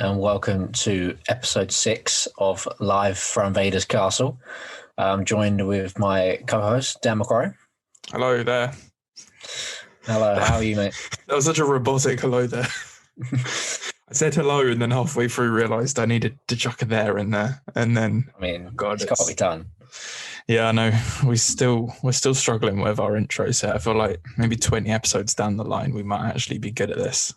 and welcome to episode 6 of Live From Vaders Castle. I'm joined with my co-host, Dan McCrory. Hello there. Hello, how are you, mate? That was such a robotic hello there. I said hello and then halfway through realised I needed to chuck a there in there. And then, it's got to be done. Yeah, I know. We're still struggling with our intros here. I feel like maybe 20 episodes down the line, we might actually be good at this.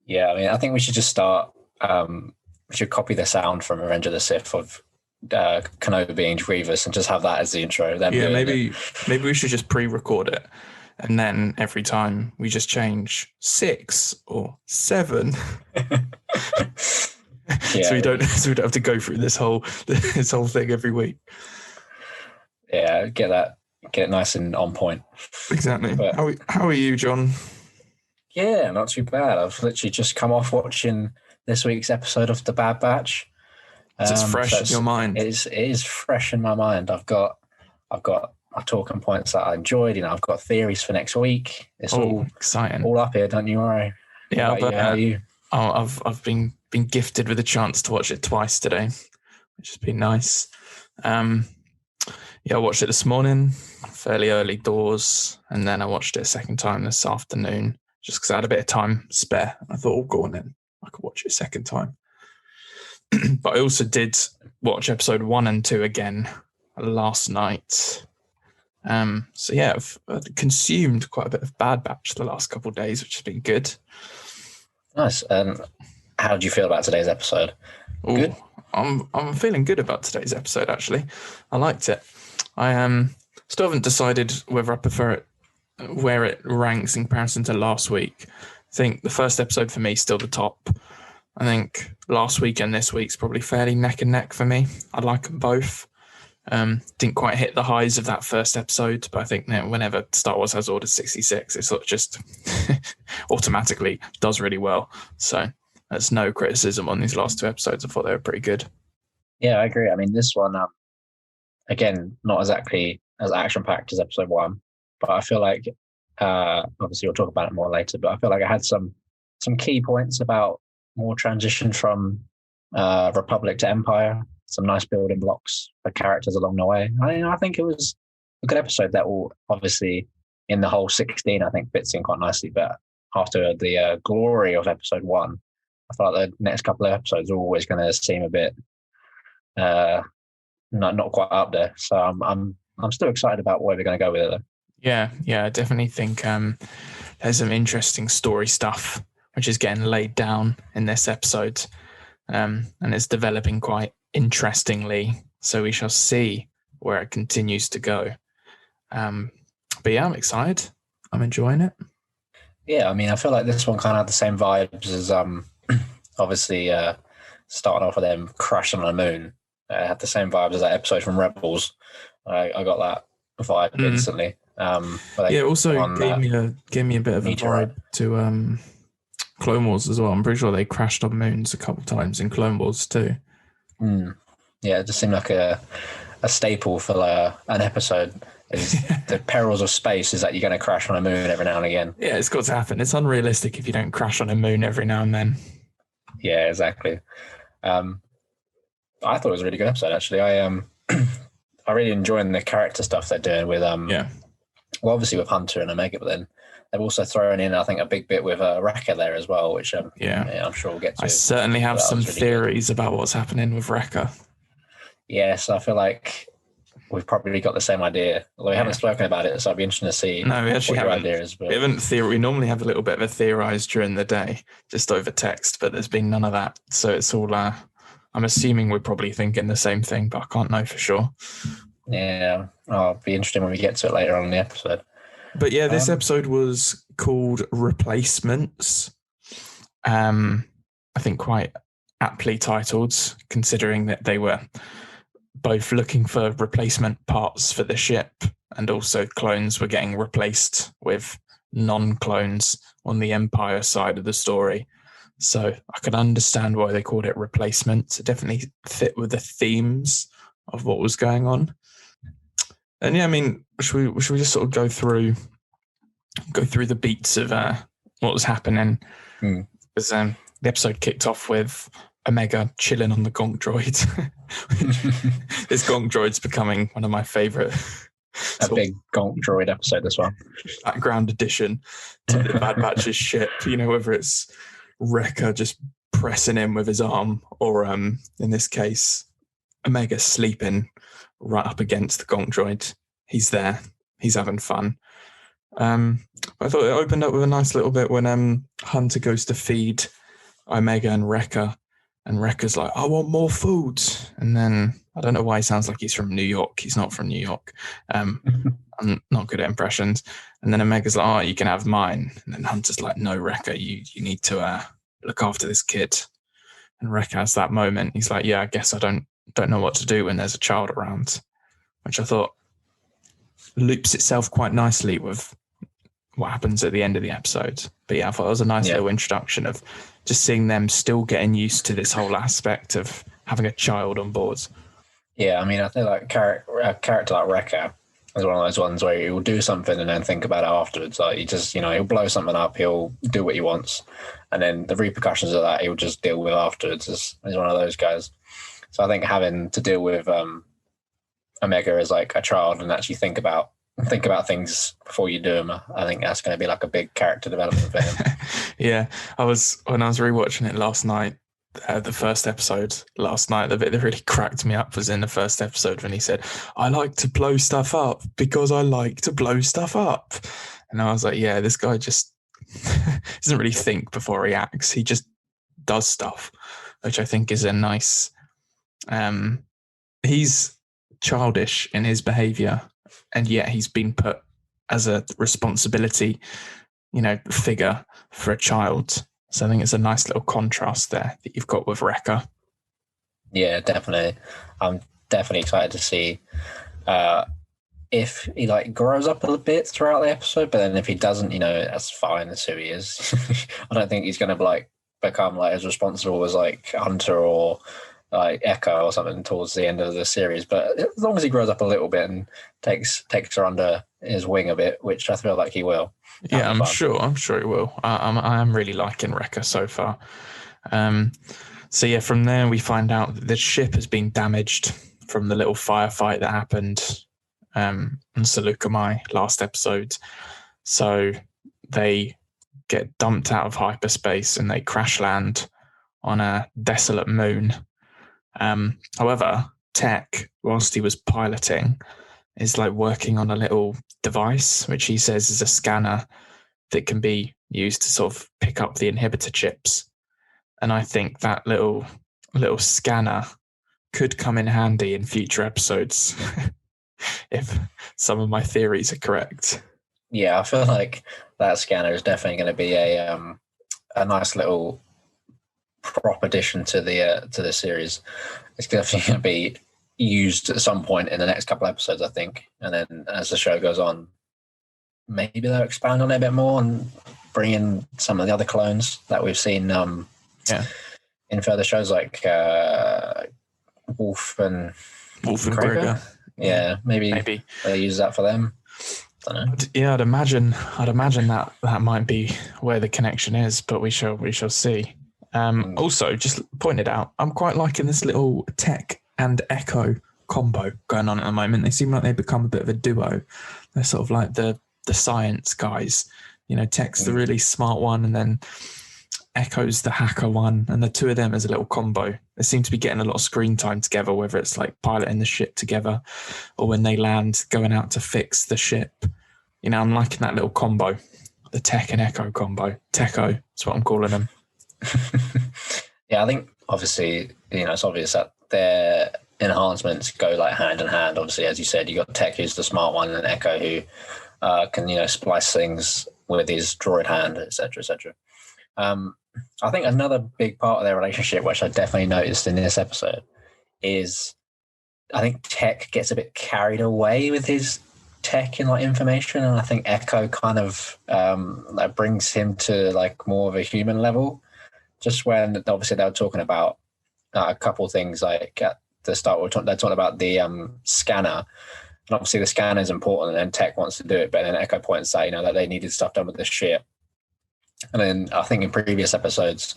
Yeah, I think we should just start. We should copy the sound from Revenge of the Sith of Kenobi and Grievous and just have that as the intro. Maybe we should just pre-record it. And then every time we just change 6 or 7. So we don't have to go through this whole thing every week. Yeah, get it nice and on point. Exactly. But how are you, John? Yeah, not too bad. I've literally just come off watching this week's episode of The Bad Batch. It's fresh in your mind. It is fresh in my mind. I've got my talking points that I enjoyed. I've got theories for next week. It's all exciting. All up here, don't you worry. Yeah, how are you? I've been gifted with a chance to watch it twice today, which has been nice. I watched it this morning, fairly early doors, and then I watched it a second time this afternoon, just because I had a bit of time spare. I thought, go on then, I could watch it a second time. But I also did watch episode 1 and 2 again last night. I've consumed quite a bit of Bad Batch the last couple of days, which has been good. Nice. How did you feel about today's episode? Good. I'm feeling good about today's episode. Actually, I liked it. I still haven't decided whether I prefer it, where it ranks in comparison to last week. I think the first episode for me is still the top. I think last week and this week's probably fairly neck and neck for me. I like them both. Didn't quite hit the highs of that first episode, but I think whenever Star Wars has Order 66, it sort of just automatically does really well. So there's no criticism on these last 2 episodes. I thought they were pretty good. Yeah, I agree. I mean, this one, again, not exactly as action-packed as episode 1, but I feel like, obviously we'll talk about it more later, but I feel like I had some key points about more transition from Republic to Empire, some nice building blocks for characters along the way. I think it was a good episode that will obviously, in the whole 16, I think fits in quite nicely, but after the glory of episode 1, I feel like the next couple of episodes are always going to seem a bit not quite up there. So I'm still excited about where we're going to go with it, though. Yeah, I definitely think there's some interesting story stuff which is getting laid down in this episode, and it's developing quite interestingly. So we shall see where it continues to go. But yeah, I'm excited. I'm enjoying it. Yeah, I mean, I feel like this one kind of had the same vibes as obviously starting off with them crashing on the moon. Had the same vibes as that episode from Rebels. I got that vibe instantly. It also gave me a bit of a vibe to Clone Wars as well. I'm pretty sure they crashed on moons a couple of times in Clone Wars too. Yeah, it just seemed like a staple for an episode. The perils of space is that you're going to crash on a moon every now and again. Yeah, it's got to happen. It's unrealistic if you don't crash on a moon every now and then. Yeah, exactly. I thought it was a really good episode, actually. I really enjoying the character stuff they're doing with well, obviously with Hunter and Omega, but then they've also thrown in, I think, a big bit with Wrecker there as well, which I'm sure we'll get to. I certainly have some really theories about what's happening with Wrecker. Yes, I feel like we've probably got the same idea, although we haven't spoken about it, so I'd be interested to see we actually what your haven't. idea is. But... We normally have a little bit of a theorise during the day, just over text, but there's been none of that. So it's all, I'm assuming we're probably thinking the same thing, but I can't know for sure. Yeah, it'll be interesting when we get to it later on in the episode. But yeah, this episode was called Replacements. I think quite aptly titled, considering that they were both looking for replacement parts for the ship, and also clones were getting replaced with non-clones on the Empire side of the story. So I could understand why they called it Replacements. It definitely fit with the themes of what was going on. And yeah, I mean, should we just sort of go through the beats of what was happening? Because the episode kicked off with Omega chilling on the gonk droid. This gonk droid's becoming one of my favourite. A big gonk droid episode, this one. Background addition to the Bad Batch's ship. Whether it's Wrecker just pressing in with his arm, or in this case, Omega sleeping right up against the gonk droid. He's there. He's having fun. I thought it opened up with a nice little bit when Hunter goes to feed Omega and Wrecker, and Wrecker's like, I want more food. And then I don't know why he sounds like he's from New York. He's not from New York. I'm not good at impressions. And then Omega's like, oh, you can have mine. And then Hunter's like, no, Wrecker, you need to look after this kid. And Wrecker has that moment. He's like, yeah, I guess I don't know what to do when there's a child around, which I thought loops itself quite nicely with what happens at the end of the episode. But yeah, I thought it was a nice little introduction of just seeing them still getting used to this whole aspect of having a child on board. Yeah, I mean, I think like a character like Wrecker is one of those ones where he'll do something and then think about it afterwards. Like he just, he'll blow something up, he'll do what he wants, and then the repercussions of that he'll just deal with afterwards. Is one of those guys. So I think having to deal with Omega as like a child and actually think about things before you do them, I think that's going to be like a big character development for him. Yeah, when I was rewatching it last night, the first episode last night, the bit that really cracked me up was in the first episode when he said, I like to blow stuff up because I like to blow stuff up. And I was like, yeah, this guy just doesn't really think before he acts. He just does stuff, which I think is a nice... he's childish in his behaviour, and yet he's been put as a responsibility, figure for a child. So I think it's a nice little contrast there that you've got with Wrecker. Yeah, definitely. I'm definitely excited to see if he grows up a little bit throughout the episode. But then if he doesn't, that's fine. That's who he is. I don't think he's going to become as responsible as Hunter or Echo or something towards the end of the series. But as long as he grows up a little bit and takes her under his wing a bit, which I feel like he will. Yeah, I'm sure he will. I am really liking Wrecker so far. So yeah, from there we find out that the ship has been damaged from the little firefight that happened on Seleucami last episode. So they get dumped out of hyperspace and they crash land on a desolate moon. However, Tech, whilst he was piloting, is working on a little device, which he says is a scanner that can be used to sort of pick up the inhibitor chips. And I think that little scanner could come in handy in future episodes if some of my theories are correct. Yeah, I feel like that scanner is definitely going to be a nice little prop addition to the series. It's definitely going to be used at some point in the next couple of episodes, I think. And then as the show goes on, maybe they'll expand on it a bit more and bring in some of the other clones that we've seen in further shows like Wolf and Gregor. Yeah, maybe they'll use that for them. I don't know. Yeah, I'd imagine that might be where the connection is, but we shall see. Also, just pointed out, I'm quite liking this little Tech and Echo combo going on at the moment. They seem like they've become a bit of a duo. They're sort of like the science guys. Tech's the really smart one, and then Echo's the hacker one, and the two of them as a little combo. They seem to be getting a lot of screen time together, whether it's piloting the ship together or when they land, going out to fix the ship. I'm liking that little combo, the Tech and Echo combo. Techo is what I'm calling them. Yeah, I think obviously, it's obvious that their enhancements go hand in hand. Obviously, as you said, you got Tech, who's the smart one, and Echo, who can splice things with his droid hand, etc., etc. I think another big part of their relationship, which I definitely noticed in this episode, is I think Tech gets a bit carried away with his tech and information, and I think Echo kind of that brings him to more of a human level. Just when obviously they were talking about a couple of things at the start, they're talking about the scanner, and obviously the scanner is important, and Tech wants to do it, but then Echo points out that they needed stuff done with the ship. And then I think in previous episodes,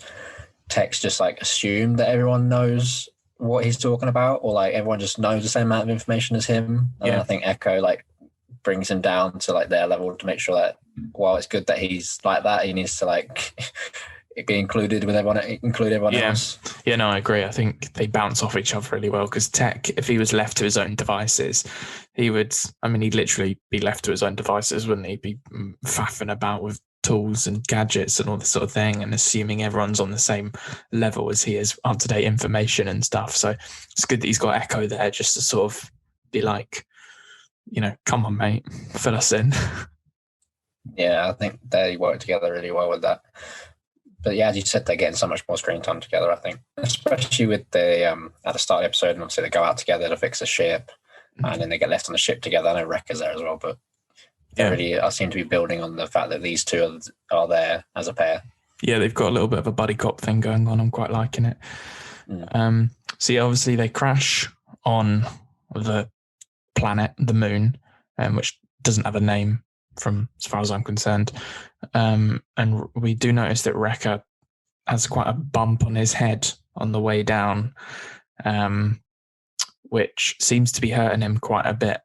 Tech's just like assumed that everyone knows what he's talking about, or like everyone just knows the same amount of information as him. And I think Echo like brings him down to like their level to make sure that while it's good that he's like that, he needs to like be include everyone else. Yeah, no, I agree. I think they bounce off each other really well, because Tech, if he was left to his own devices, he'd literally be left to his own devices, wouldn't he? Be faffing about with tools and gadgets and all this sort of thing, and assuming everyone's on the same level as he is, up-to-date information and stuff. So it's good that he's got Echo there just to sort of be like, come on, mate, fill us in. Yeah, I think they work together really well with that. But yeah, as you said, they're getting so much more screen time together, I think. Especially with the at the start of the episode, and obviously they go out together to fix the ship, and then they get left on the ship together. I know Wrecker's there as well, but I seem to be building on the fact that these two are there as a pair. Yeah, they've got a little bit of a buddy cop thing going on. I'm quite liking it. So yeah, obviously they crash on the planet, the moon, which doesn't have a name from as far as I'm concerned. And we do notice that Wrecker has quite a bump on his head on the way down, which seems to be hurting him quite a bit.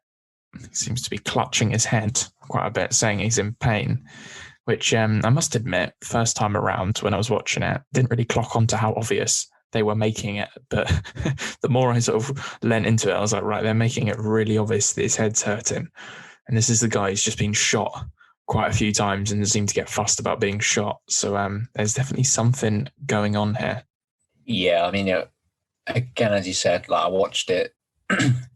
He seems to be clutching his head quite a bit, saying he's in pain, which I must admit, first time around when I was watching it, didn't really clock onto how obvious they were making it. But the more I sort of lent into it, I was like, right, they're making it really obvious that his head's hurting. And this is the guy who's just been shot quite a few times and seemed to get fussed about being shot. So there's definitely something going on here. Yeah, I mean, again, as you said, like I watched it,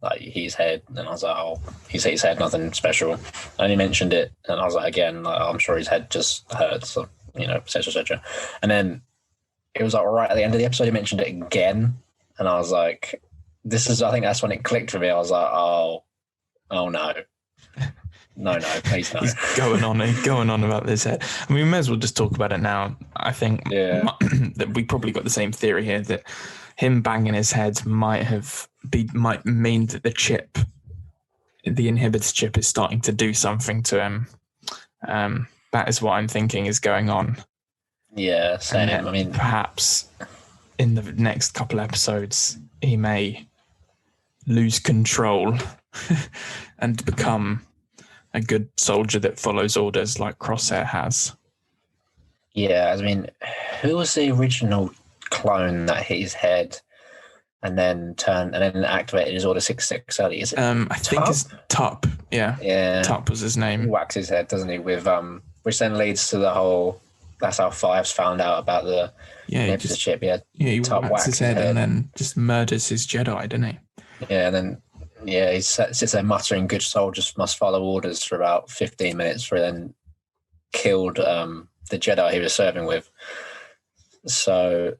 like his head, and I was like, oh, he's hit his head, nothing special. I only mentioned it, and I was like, again, like, I'm sure his head just hurts, so, etc., etc. And then it was like right at the end of the episode, he mentioned it again, and I was like, I think that's when it clicked for me. I was like, oh no. No, please no. He's going on about this head. I mean, we may as well just talk about it now. I think that we probably got the same theory here, that him banging his head might mean that the inhibitor chip is starting to do something to him. That is what I'm thinking is going on. Yeah, same. I mean, perhaps in the next couple episodes, he may lose control and become a good soldier that follows orders like Crosshair has. Yeah, I mean, who was the original clone that hit his head and then activated his Order 66 early? Is it I think it's Tup. Yeah. Tup was his name. He whacks his head, doesn't he? With which then leads to the whole. That's how Fives found out about the chip. He whacks his head and then just murders his Jedi, didn't he? Yeah, and then he sits there muttering, "Good soldiers must follow orders," for about 15 minutes, for then killed the Jedi he was serving with. So,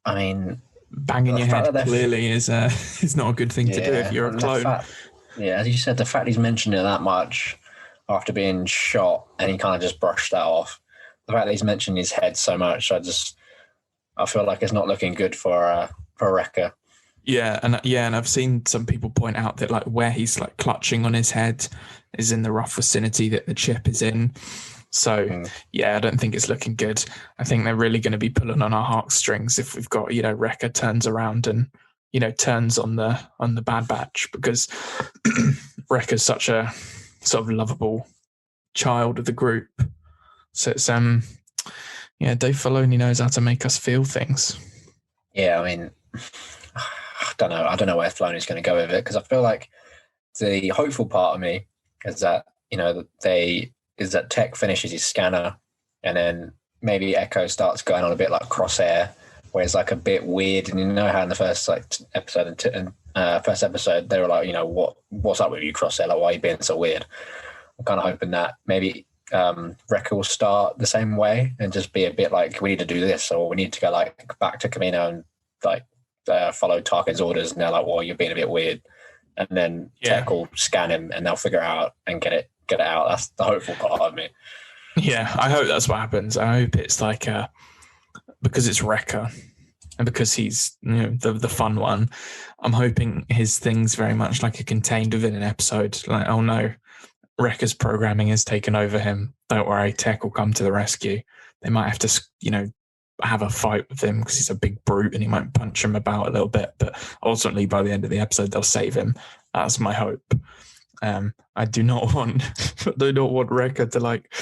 I mean, banging your head clearly is not a good thing to do if you're a clone. As you said, the fact he's mentioned it that much after being shot, and he kind of just brushed that off. The fact that he's mentioned his head so much, I feel like it's not looking good for Wrecker. Yeah, and I've seen some people point out that like where he's like clutching on his head is in the rough vicinity that the chip is in. So I don't think it's looking good. I think they're really going to be pulling on our heartstrings if we've got Wrecker turns around and turns on the Bad Batch, because Wrecker's such a sort of lovable child of the group. So it's Dave Filoni knows how to make us feel things. Yeah, I mean, I don't know where Filoni's going to go with it, because I feel like the hopeful part of me is that that Tech finishes his scanner, and then maybe Echo starts going on a bit like Crosshair, where it's like a bit weird. And how in the first episode they were like, what's up with you, Crosshair? Like, why are you being so weird? I'm kind of hoping that maybe Wrecker will start the same way and just be a bit like, we need to do this, or we need to go like back to Camino and like follow Tarkin's orders. And they're like, well, you're being a bit weird. And then Tech will scan him and they'll figure out and get it out. That's the hopeful part of me. Yeah, I hope that's what happens. I hope it's like because it's Wrecker and because he's the fun one, I'm hoping his thing's very much like a contained within an episode. Like, oh no, Wrecker's programming has taken over him. Don't worry, Tech will come to the rescue. They might have to, have a fight with him because he's a big brute and he might punch him about a little bit. But ultimately, by the end of the episode, they'll save him. That's my hope. I do not want Wrecker to like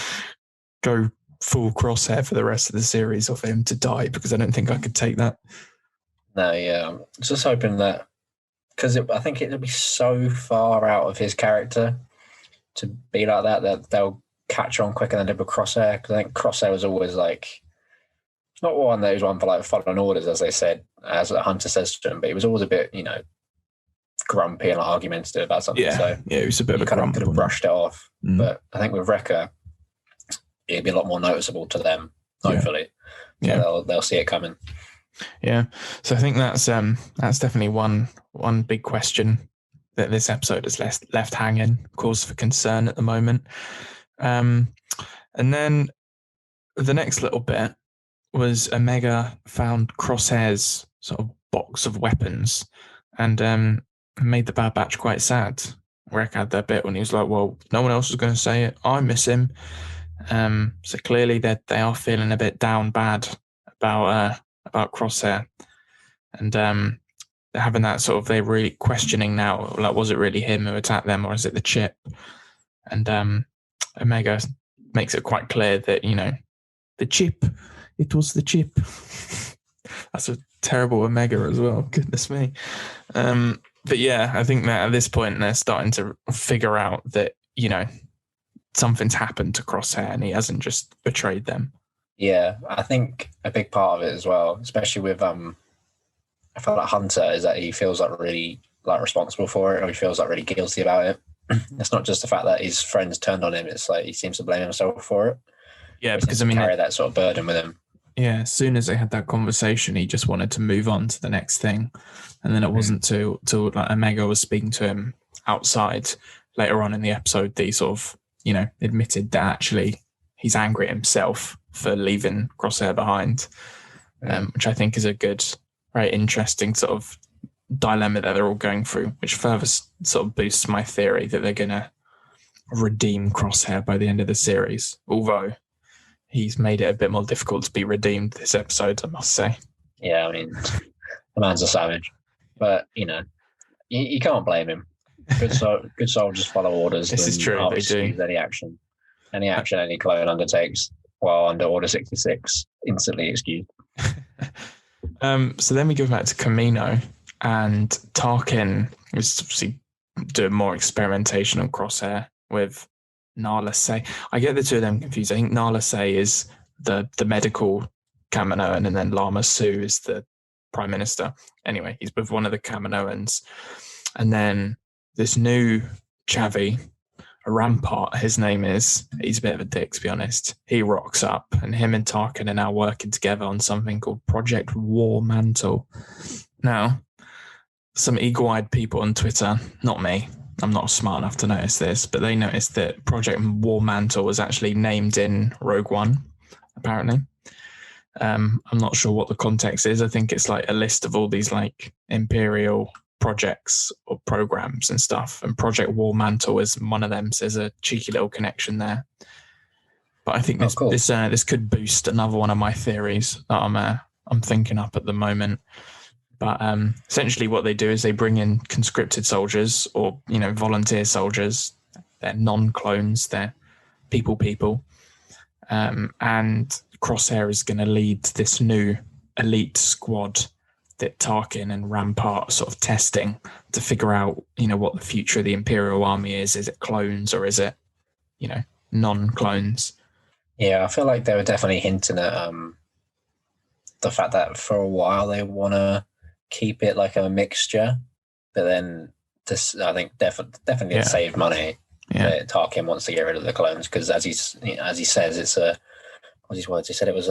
go full Crosshair for the rest of the series, or for him to die, because I don't think I could take that. No, yeah, I'm just hoping that, because I think it'll be so far out of his character to be like that they'll catch on quicker than they did with Crosshair. Because I think Crosshair was always like, not one that was one for like following orders, as they said, as Hunter says to him, but he was always a bit, grumpy and like argumentative about something. Yeah, so it was a bit of a kind of grump. could have brushed it off. But I think with Wrecker, it'd be a lot more noticeable to them, hopefully. Yeah. So they'll see it coming. Yeah. So I think that's definitely one big question that this episode has left hanging, cause for concern at the moment. And then the next little bit was Omega found Crosshair's sort of box of weapons, and made the Bad Batch quite sad. Wreck had that bit when he was like, well, no one else is going to say it. I miss him. So clearly they are feeling a bit down bad about Crosshair. And they're having that sort of, they're really questioning now, like, was it really him who attacked them, or is it the chip? And Omega makes it quite clear that, the chip, it was the chip. That's a terrible Omega as well. Goodness me. But yeah, I think that at this point they're starting to figure out that, something's happened to Crosshair and he hasn't just betrayed them. Yeah, I think a big part of it as well, especially with I feel like Hunter, is that he feels like really like responsible for it, or he feels like really guilty about it. It's not just the fact that his friends turned on him; it's like he seems to blame himself for it. Yeah, because carry that sort of burden with him. Yeah, as soon as they had that conversation, he just wanted to move on to the next thing, and then it wasn't till like Omega was speaking to him outside later on in the episode that he sort of admitted that actually he's angry at himself for leaving Crosshair behind, which I think is a good, very interesting sort of dilemma that they're all going through, which further sort of boosts my theory that they're going to redeem Crosshair by the end of the series, although he's made it a bit more difficult to be redeemed this episode, I must say. Yeah, I mean, the man's a savage, but you can't blame him. Good soldiers follow orders. This is true. They do. Any action any clone undertakes while under Order 66, instantly excused. So then we go back to Kamino, and Tarkin is obviously doing more experimentation on Crosshair with Nala Se. I get the two of them confused. I think Nala Se is the medical Kaminoan, and then Lama Su is the Prime Minister. Anyway, he's with one of the Kaminoans. And then this new Chavi, a Rampart, his name is, he's a bit of a dick, to be honest. He rocks up, and him and Tarkin are now working together on something called Project War Mantle. Now, some eagle-eyed people on Twitter, not me, I'm not smart enough to notice this, but they noticed that Project War Mantle was actually named in Rogue One, apparently. I'm not sure what the context is. I think it's like a list of all these like Imperial projects or programs and stuff, and Project War Mantle is one of them, so there's a cheeky little connection there. But I think this could boost another one of my theories that I'm thinking up at the moment. But essentially what they do is they bring in conscripted soldiers, or volunteer soldiers. They're non-clones, they're people, and Crosshair is going to lead this new elite squad that Tarkin and Rampart are sort of testing to figure out, what the future of the Imperial Army is. Is it clones, or is it, non-clones? Yeah, I feel like they were definitely hinting at the fact that for a while they want to keep it like a mixture, but then this, I think, definitely to save money. Yeah, Tarkin wants to get rid of the clones because, as he says, it's what's his words? He said it was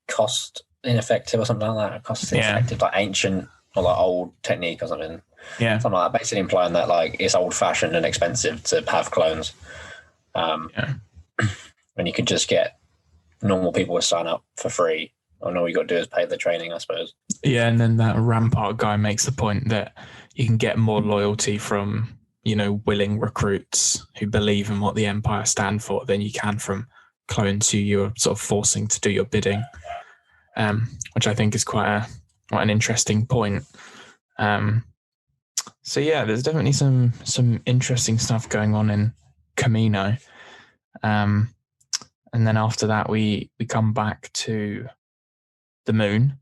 cost ineffective or something like that. Cost ineffective, like ancient or like old technique or something. Yeah, something like that. Basically implying that like it's old fashioned and expensive to have clones. When you could just get normal people to sign up for free, and all you got to do is pay the training, I suppose. Yeah, and then that Rampart guy makes the point that you can get more loyalty from willing recruits who believe in what the Empire stand for than you can from clones who you're sort of forcing to do your bidding, which I think is quite an interesting point. So yeah, there's definitely some interesting stuff going on in Camino. And then after that, we come back to the moon,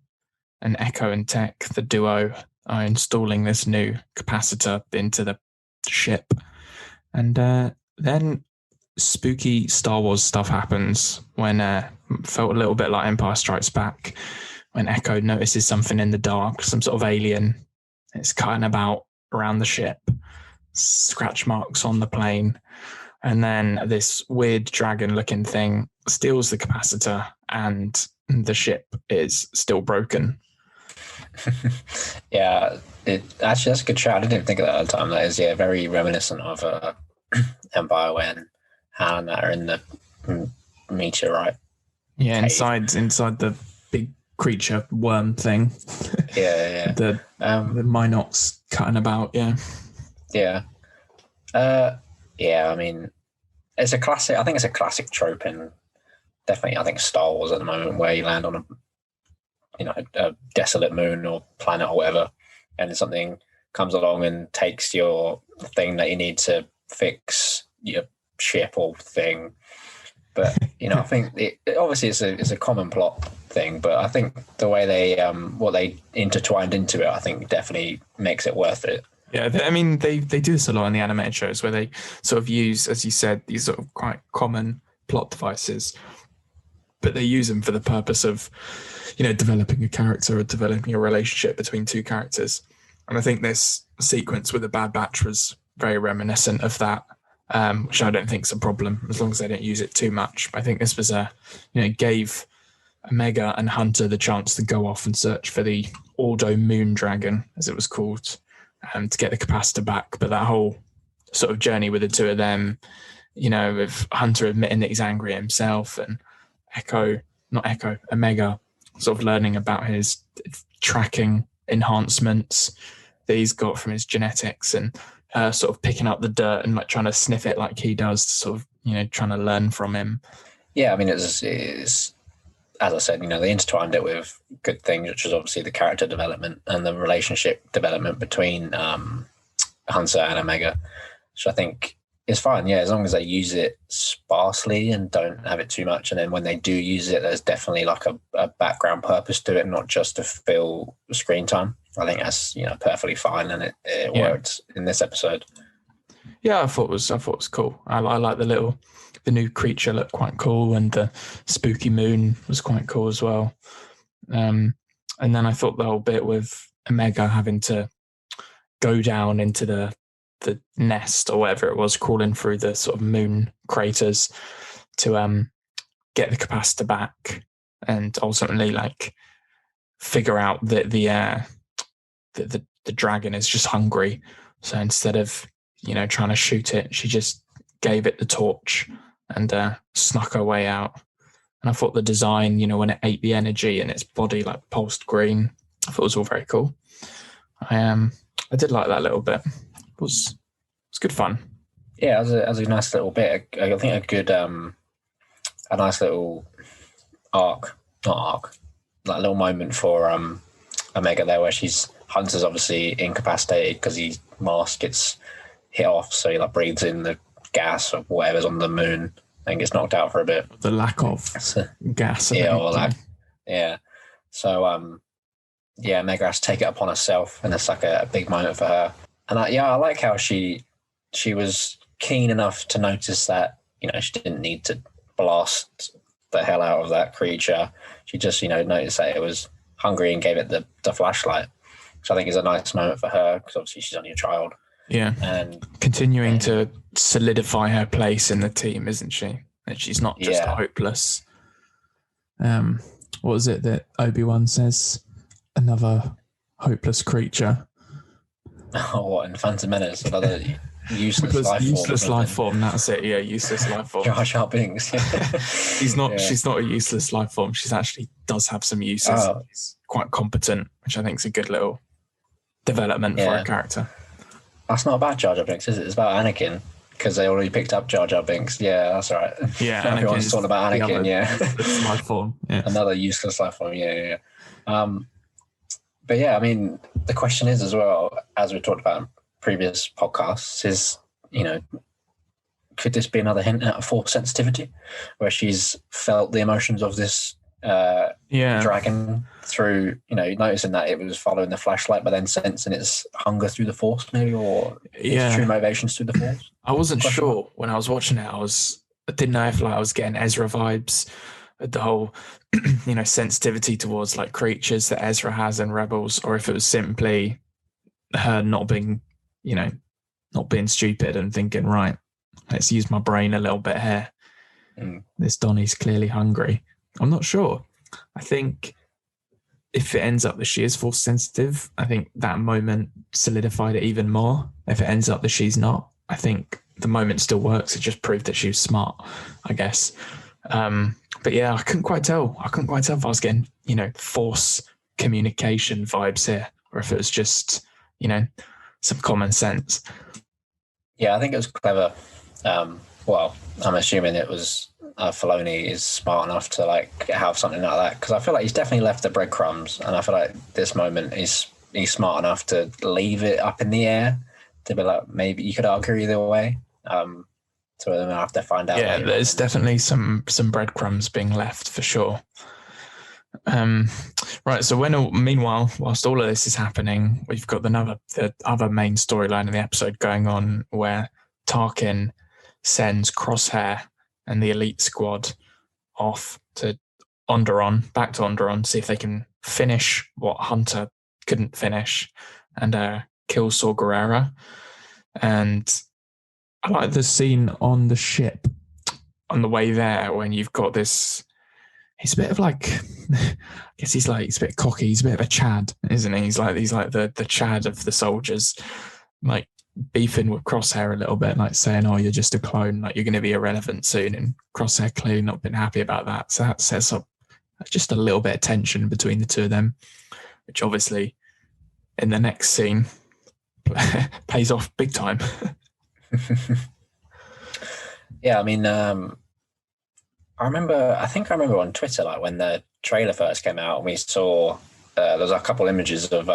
and Echo and Tech, the duo, are installing this new capacitor into the ship. And then spooky Star Wars stuff happens when felt a little bit like Empire Strikes Back, when Echo notices something in the dark, some sort of alien. It's cutting about around the ship, scratch marks on the plane. And then this weird dragon-looking thing steals the capacitor, and the ship is still broken. Yeah, actually that's a good shot. I didn't think of that at the time. That is, very reminiscent of Empire when Han and that are in the meteorite. Yeah, cave. inside the big creature worm thing. Yeah. the Minox cutting about. Yeah. I mean, it's a classic. I think it's a classic trope in definitely. I think Star Wars at the moment, where you land on a desolate moon or planet or whatever, and something comes along and takes your thing that you need to fix your ship or thing. But I think obviously it's a common plot thing, but I think the way they what they intertwined into it, I think definitely makes it worth it. Yeah, I mean, they do this a lot in the animated shows, where they sort of use, as you said, these sort of quite common plot devices, but they use them for the purpose of, developing a character or developing a relationship between two characters. And I think this sequence with the Bad Batch was very reminiscent of that, which I don't think is a problem as long as they don't use it too much. I think this was gave Omega and Hunter the chance to go off and search for the Ordo Moon Dragon, as it was called, to get the capacitor back. But that whole sort of journey with the two of them, with Hunter admitting that he's angry at himself, and Omega sort of learning about his tracking enhancements that he's got from his genetics, and sort of picking up the dirt and trying to sniff it like he does, to sort of, trying to learn from him. Yeah, I mean, it's as I said, they intertwined it with good things, which is obviously the character development and the relationship development between Hunter and Omega, which I think is fine. Yeah, as long as they use it sparsely and don't have it too much. And then when they do use it, there's definitely like a background purpose to it, not just to fill screen time. I think that's perfectly fine, and it worked in this episode. Yeah, I thought it was cool. I like the new creature looked quite cool, and the spooky moon was quite cool as well. And then I thought the whole bit with Omega having to go down into the nest or whatever it was, crawling through the sort of moon craters to get the capacitor back, and ultimately figure out that the dragon is just hungry. So instead of trying to shoot it, she just gave it the torch and snuck her way out. And I thought the design, when it ate the energy and its body pulsed green, I thought it was all very cool. I did like that little bit. It was good fun. Yeah, as a nice little bit. I think a nice little that little moment for Omega there, where Hunter's obviously incapacitated because his mask gets hit off, so he breathes in the gas or whatever's on the moon and gets knocked out for a bit. The lack of gas. Yeah. So Omega has to take it upon herself, and it's a big moment for her. And I like how she was keen enough to notice that she didn't need to blast the hell out of that creature. She just noticed that it was hungry and gave it the flashlight, which I think is a nice moment for her, because obviously she's only a child. Yeah, and continuing to solidify her place in the team, isn't she? That she's not just hopeless. What was it that Obi-Wan says? Another hopeless creature. Oh, what, in Phantom Menace? Another useless life form. That's it. Yeah, useless life form. Jar Jar Binks. She's not a useless life form. She's actually does have some uses. She's quite competent, which I think is a good little development for a character. That's not about Jar Jar Binks, is it? It's about Anakin. because they already picked up Jar Jar Binks. Yeah, that's right. Yeah, everyone's talking about Anakin. The life form. Yeah. Another useless life form. Yeah. But yeah, I mean, the question is as well, as we talked about in previous podcasts, is, could this be another hint at a Force sensitivity, where she's felt the emotions of this dragon through, noticing that it was following the flashlight, but then sensing its hunger through the Force, maybe, or its true motivations through the Force? I wasn't sure when I was watching it. I didn't know if I was getting Ezra vibes, the whole sensitivity towards like creatures that Ezra has in Rebels, or if it was simply her not being stupid and thinking, right, let's use my brain a little bit here. This Donnie's clearly hungry. I'm not sure. I think if it ends up that she is Force sensitive, I think that moment solidified it even more. If it ends up that she's not, I think the moment still works. It just proved that she was smart, I guess. But yeah, I couldn't quite tell. If I was getting, Force communication vibes here, or if it was just, some common sense. Yeah, I think it was clever. Well, I'm assuming it was Filoni is smart enough to like have something like that, because I feel like he's definitely left the breadcrumbs, and I feel like this moment he's smart enough to leave it up in the air to be like, maybe you could argue either way. So we'll have to find out. Yeah, there's definitely some breadcrumbs being left for sure. Right, so meanwhile, whilst all of this is happening, we've got the other main storyline in the episode going on, where Tarkin sends Crosshair and the elite squad off to back to Onderon, see if they can finish what Hunter couldn't finish and kill Saw Gerrera. And I like the scene on the ship on the way there, when you've got this. He's a bit of like, I guess he's a bit cocky. He's a bit of a Chad, isn't he? He's like the Chad of the soldiers, like beefing with Crosshair a little bit, like saying, "Oh, you're just a clone. Like you're going to be irrelevant soon." And Crosshair clearly not been happy about that. So that sets up just a little bit of tension between the two of them, which obviously in the next scene pays off big time. Yeah, I mean, I remember on Twitter, like when the trailer first came out, and we saw there was a couple images of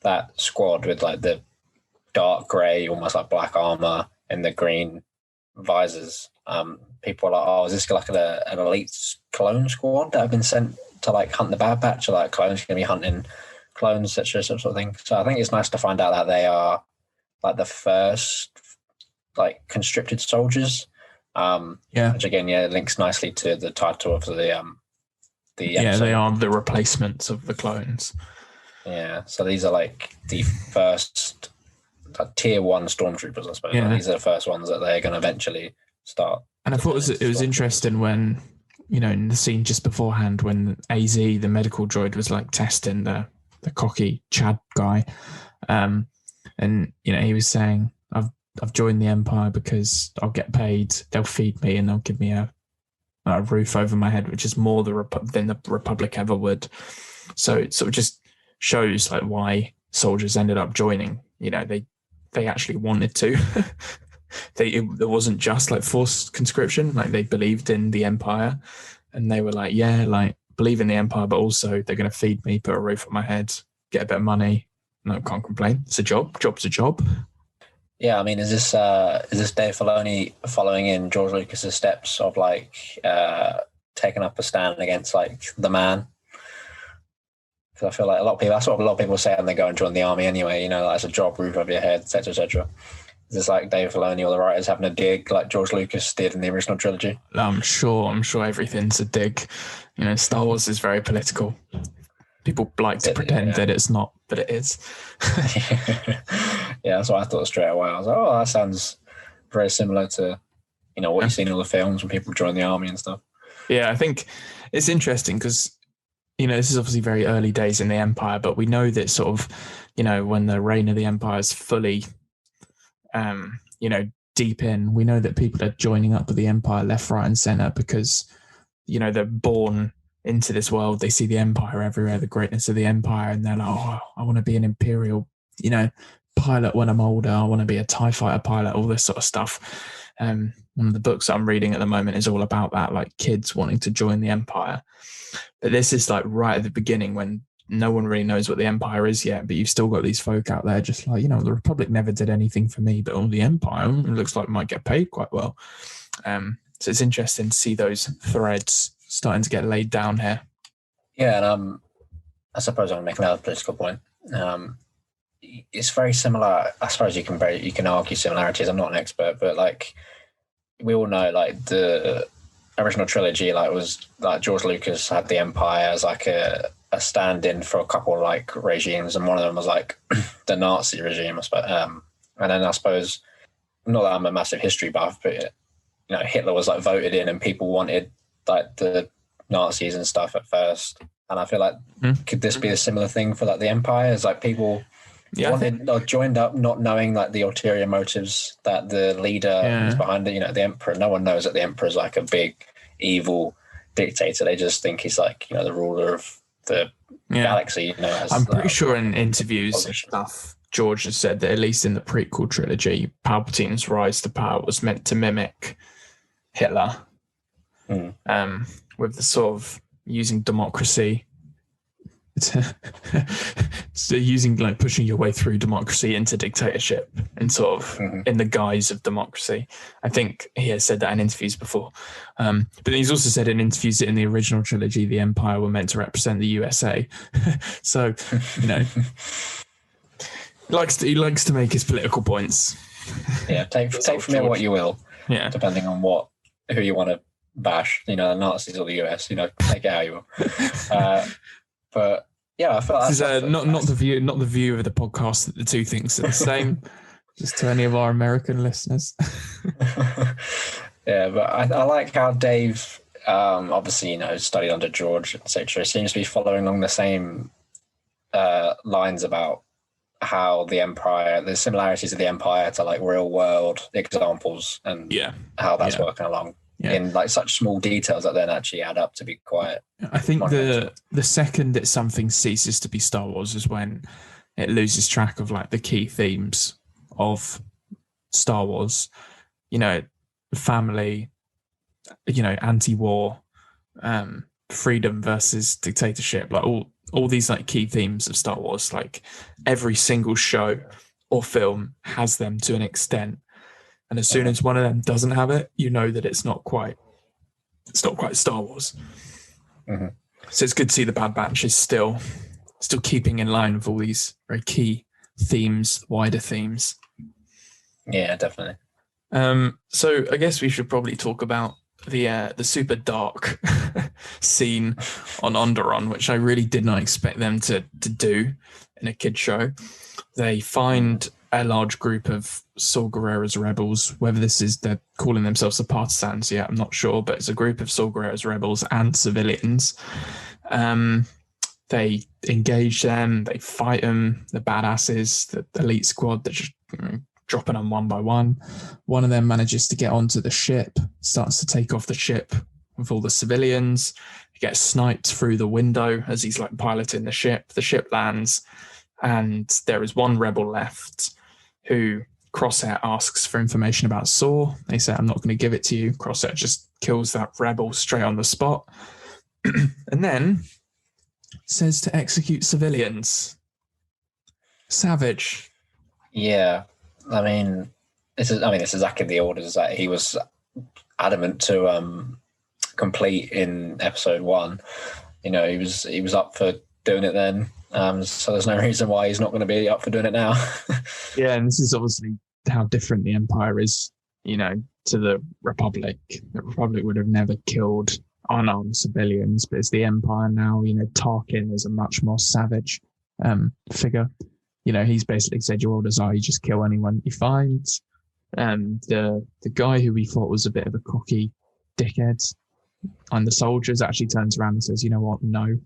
that squad with like the dark grey, almost like black armor and the green visors. People were like, "Oh, is this like an elite clone squad that have been sent to like hunt the Bad Batch, or like clones going to be hunting clones, such sort of thing?" So I think it's nice to find out that they are like the first like conscripted soldiers. Which again, links nicely to the title of the episode. They are the replacements of the clones. Yeah, so these are like the first tier 1 stormtroopers, I suppose. Yeah. These are the first ones that they're going to eventually start. And I thought it was interesting when, in the scene just beforehand, when AZ, the medical droid, was like testing the cocky Chad guy, and he was saying, I've joined the Empire because I'll get paid, they'll feed me, and they'll give me a roof over my head, which is more than the Republic ever would. So it sort of just shows like why soldiers ended up joining. They actually wanted to. It wasn't just like forced conscription. Like they believed in the Empire, and they were like, believe in the Empire, but also they're going to feed me, put a roof on my head, get a bit of money. No, can't complain. It's a job. Job's a job. Yeah, I mean, is this Dave Filoni following in George Lucas's steps of like taking up a stand against like the man? Because I feel like that's what a lot of people say when they go and join the army anyway. Like it's a job, roof over your head, etc., etc. Is this like Dave Filoni or the writers having a dig like George Lucas did in the original trilogy? I'm sure everything's a dig. Star Wars is very political. People like to pretend that it's not, but it is. Yeah, that's what I thought straight away. I was like, oh, that sounds very similar to, what you see in all the films when people join the army and stuff. Yeah, I think it's interesting because, this is obviously very early days in the Empire, but we know that sort of, when the reign of the Empire is fully, deep in, we know that people are joining up with the Empire left, right, and center because, they're born into this world. They see the Empire everywhere, the greatness of the Empire, and they're like, oh, I want to be an Imperial, pilot when I'm older. I want to be a TIE fighter pilot, all this sort of stuff. One of the books I'm reading at the moment is all about that, like kids wanting to join the Empire. But this is like right at the beginning when no one really knows what the Empire is yet, but you've still got these folk out there just like, the Republic never did anything for me, but the Empire, it looks like it might get paid quite well. So it's interesting to see those threads starting to get laid down here. Yeah, and I suppose I'll make another political point. It's very similar. I suppose you can argue similarities. I'm not an expert, but like we all know, like the original trilogy, like was like George Lucas had the Empire as like a stand-in for a couple like regimes, and one of them was like the Nazi regime. And then I suppose, not that I'm a massive history buff, but Hitler was like voted in, and people wanted like the Nazis and stuff at first. And I feel like could this be a similar thing for like the Empire? Is like people wanted or joined up, not knowing like the ulterior motives that the leader is behind it. The Emperor. No one knows that the Emperor is like a big evil dictator. They just think he's like the ruler of the galaxy. I'm pretty sure in interviews and stuff, George has said that at least in the prequel trilogy, Palpatine's rise to power was meant to mimic Hitler, with the sort of using democracy. So using like pushing your way through democracy into dictatorship and sort of in the guise of democracy. I think he has said that in interviews before. But he's also said in interviews that in the original trilogy, the Empire were meant to represent the USA. So, he likes to make his political points. Yeah, take from it what you will. Yeah, depending on who you want to bash. The Nazis or the US. Take it how you will. But yeah, I felt this is not the view of the podcast that the two things are the same. Just to any of our American listeners. Yeah, but I like how Dave, obviously studied under George, etc. Seems to be following along the same lines about how the Empire, the similarities of the Empire to like real world examples, and how that's working along. In like such small details that then actually add up to be quite. I think the second that something ceases to be Star Wars is when it loses track of like the key themes of Star Wars. Family, anti-war, freedom versus dictatorship, like all these like key themes of Star Wars. Like every single show or film has them to an extent. And as soon as one of them doesn't have it, that it's not quite Star Wars. Mm-hmm. So it's good to see the Bad Batch is still keeping in line with all these very key themes, wider themes. Yeah, definitely. So I guess we should probably talk about the super dark scene on Onderon, which I really did not expect them to do in a kid show. They find a large group of Saw Gerrera's rebels, whether this is they're calling themselves the partisans yet, I'm not sure, but it's a group of Saw Gerrera's rebels and civilians. They engage them, they fight them, the badasses, the elite squad, they're just dropping them one by one. One of them manages to get onto the ship, starts to take off the ship with all the civilians. He gets sniped through the window as he's like piloting the ship. The ship lands, and there is one rebel left who Crosshair asks for information about Saw. They say, I'm not going to give it to you. Crosshair just kills that rebel straight on the spot. And then says to execute civilians. Savage. Yeah. This is exactly the orders that he was adamant to complete in episode 1. He was up for doing it then. So there's no reason why he's not going to be up for doing it now. Yeah, and this is obviously how different the Empire is, to the Republic. The Republic would have never killed unarmed civilians, but it's the Empire now. Tarkin is a much more savage figure. He's basically said your orders are you just kill anyone you find. And the guy who we thought was a bit of a cocky dickhead and the soldiers actually turns around and says, you know what, no,